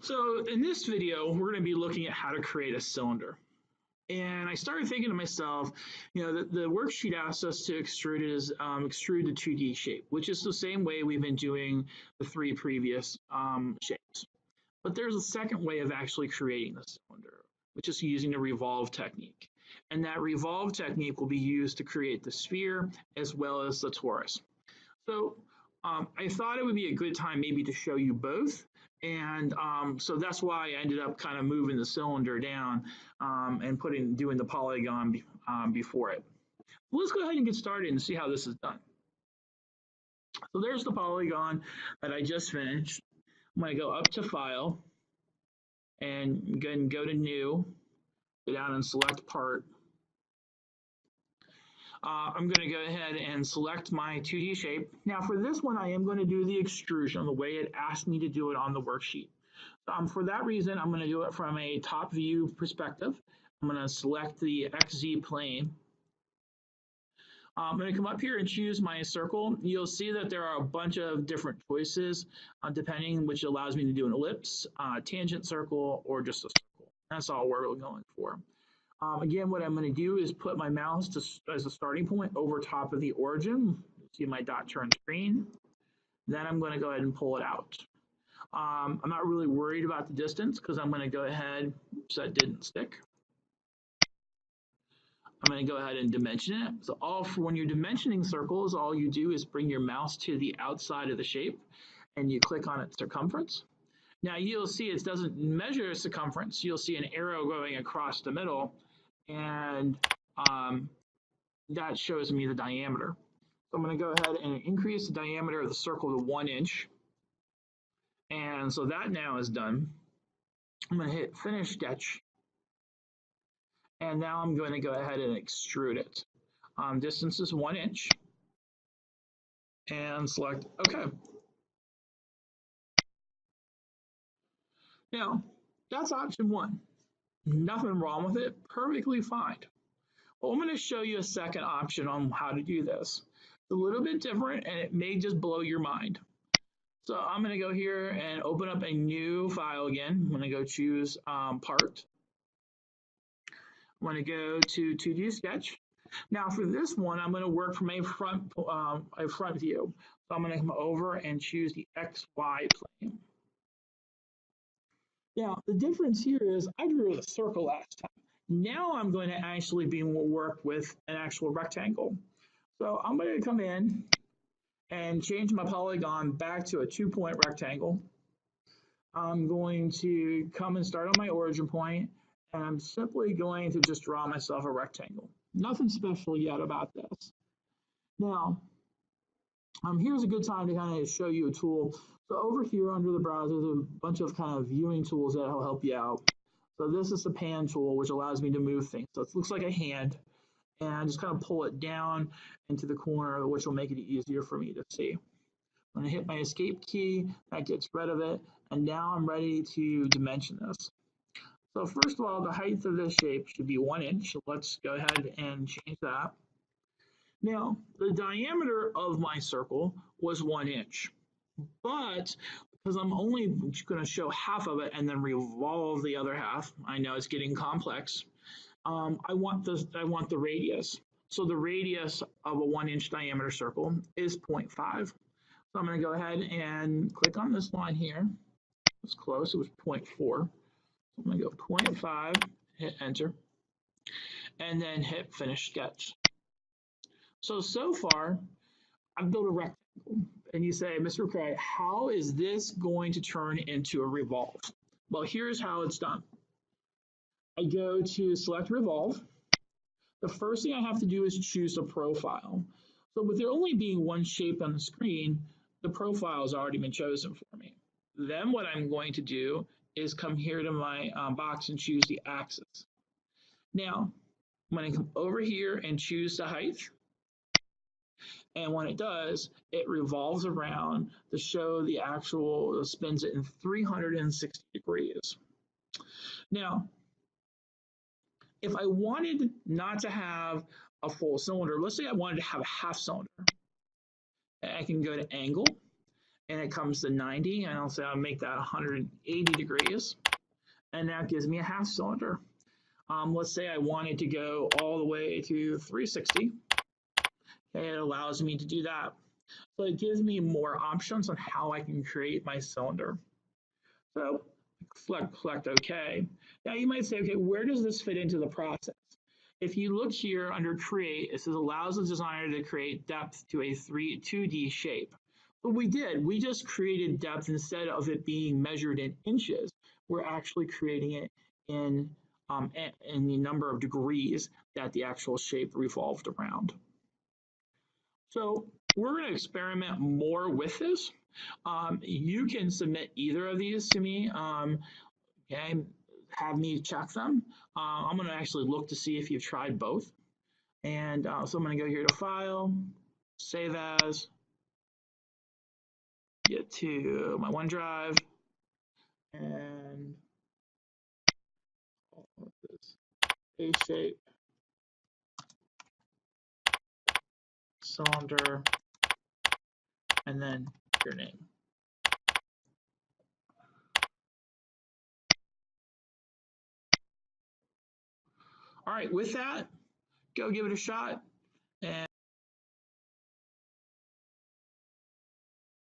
So in this video, we're going to be looking at how to create a cylinder. And I started thinking to myself, the worksheet asks us to extrude it as extrude the 2D shape, which is the same way we've been doing the three previous shapes. But there's a second way of actually creating the cylinder, which is using the revolve technique. And that revolve technique will be used to create the sphere as well as the torus. So I thought it would be a good time maybe to show you both. And so that's why I ended up kind of moving the cylinder down and doing the polygon before it. Let's go ahead and get started and see how this is done. So there's the polygon that I just finished. I'm going to go up to File and go to New, go down and select Part. I'm going to go ahead and select my 2D shape. Now for this one, I am going to do the extrusion the way it asked me to do it on the worksheet. For that reason, I'm going to do it from a top view perspective. I'm going to select the XZ plane. I'm going to come up here and choose my circle. You'll see that there are a bunch of different choices depending, which allows me to do an ellipse, tangent circle, or just a circle. That's all we're going for. Again, what I'm going to do is put my mouse as a starting point over top of the origin. See my dot turns green. Then I'm going to go ahead and pull it out. I'm not really worried about the distance because I'm going to go ahead, so that didn't stick. I'm going to go ahead and dimension it. So when you're dimensioning circles, all you do is bring your mouse to the outside of the shape and you click on its circumference. Now you'll see it doesn't measure circumference. You'll see an arrow going across the middle, and that shows me the diameter. So I'm going to go ahead and increase the diameter of the circle to 1 inch. And so that now is done. I'm going to hit Finish Sketch. And now I'm going to go ahead and extrude it. Distance is 1 inch. And select OK. Now, that's option 1. Nothing wrong with it, perfectly fine. Well, I'm going to show you a second option on how to do this. It's a little bit different and it may just blow your mind. So I'm going to go here and open up a new file again. I'm going to go choose Part. I'm going to go to 2D Sketch. Now for this one, I'm going to work from a front view. So I'm going to come over and choose the XY plane. Now, the difference here is I drew a circle last time. Now I'm going to actually work with an actual rectangle. So I'm going to come in and change my polygon back to a 2-point rectangle. I'm going to come and start on my origin point, and I'm simply going to just draw myself a rectangle. Nothing special yet about this. Now, here's a good time to kind of show you a tool. So over here under the browser, there's a bunch of kind of viewing tools that will help you out. So this is the pan tool, which allows me to move things. So it looks like a hand, and I just kind of pull it down into the corner, which will make it easier for me to see. I'm going to hit my escape key, that gets rid of it, and now I'm ready to dimension this. So first of all, the height of this shape should be 1 inch. So let's go ahead and change that. Now, the diameter of my circle was 1 inch. But because I'm only going to show half of it and then revolve the other half, I know it's getting complex. I want the radius. So the radius of a 1 inch diameter circle is 0.5. So I'm going to go ahead and click on this line here. It's close. It was 0.4. So I'm going to go 0.5, hit Enter, and then hit Finish Sketch. So far, I've built a rectangle. And you say, Mr. McCray, how is this going to turn into a revolve? Well, here's how it's done. I go to select revolve. The first thing I have to do is choose a profile. So with there only being one shape on the screen, the profile has already been chosen for me. Then what I'm going to do is come here to my box and choose the axis. Now, I'm going to come over here and choose the height. And when it does, it revolves around to show the actual, spins it in 360 degrees. Now, if I wanted not to have a full cylinder, let's say I wanted to have a half cylinder, I can go to Angle, and it comes to 90, and I'll say I'll make that 180 degrees, and that gives me a half cylinder. Let's say I wanted to go all the way to 360. Okay, it allows me to do that. So it gives me more options on how I can create my cylinder. So select OK. Now you might say, okay, where does this fit into the process? If you look here under create, it says allows the designer to create depth to a 2D shape. But we did, we just created depth instead of it being measured in inches. We're actually creating it in the number of degrees that the actual shape revolved around. So we're going to experiment more with this. You can submit either of these to me, okay, have me check them. I'm going to actually look to see if you've tried both. And so I'm going to go here to File, Save As, get to my OneDrive, and this A-shape cylinder, and then your name. All right, with that, go give it a shot. And